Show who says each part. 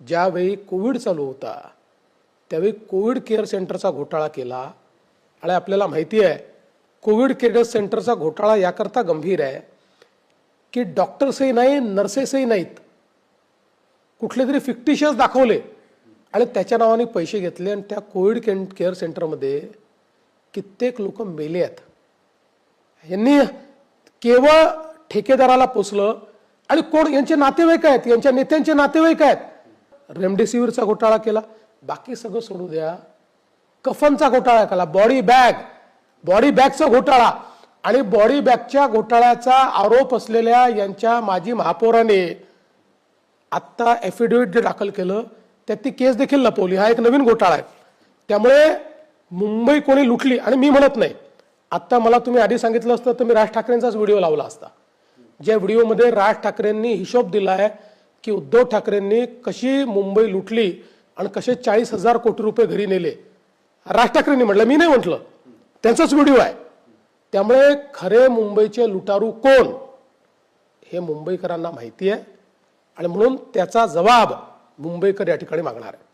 Speaker 1: ज्यावेळी कोविड चालू होता त्यावेळी कोविड केअर सेंटरचा घोटाळा केला। आणि आपल्याला माहिती आहे कोविड केअर सेंटरचा घोटाळा याकरता गंभीर आहे की डॉक्टर्सही नाही, नर्सेसही नाहीत, कुठले तरी फिक्टिशियस दाखवले आणि त्याच्या नावाने पैसे घेतले आणि त्या कोविड केअर सेंटरमध्ये कित्येक लोक मेले आहेत। यांनी केवळ ठेकेदाराला पोचलं आणि कोण यांचे नातेवाईक आहेत, यांच्या नेत्यांचे नातेवाईक आहेत। रेमडेसिवीरचा घोटाळा केला, बाकी सगळं सोडू द्या, कफनचा घोटाळा केला, बॉडी बॅगचा घोटाळा आणि बॉडी बॅगच्या घोटाळ्याचा आरोप असलेल्या यांच्या माजी महापौराने आत्ता ॲफिडेव्हिट जे दाखल केलं त्यात ती केस देखील लपवली। हा एक नवीन घोटाळा आहे। त्यामुळे मुंबई कोणी लुटली आणि मी म्हणत नाही, आत्ता मला तुम्ही आधी सांगितलं असतं तर मी राज ठाकरेंचाच व्हिडिओ लावला असता, ज्या व्हिडिओमध्ये राज ठाकरेंनी हिशोब दिला आहे की उद्धव ठाकरेंनी कशी मुंबई लुटली आणि कसे 40,000 कोटी रुपये घरी नेले। राज ठाकरेंनी म्हटलं, मी नाही म्हटलं, त्यांचाच व्हिडिओ आहे। त्यामुळे खरे मुंबईचे लुटारू कोण हे मुंबईकरांना माहिती आहे आणि म्हणून त्याचा जबाब मुंबईकर या ठिकाणी मागणार आहे।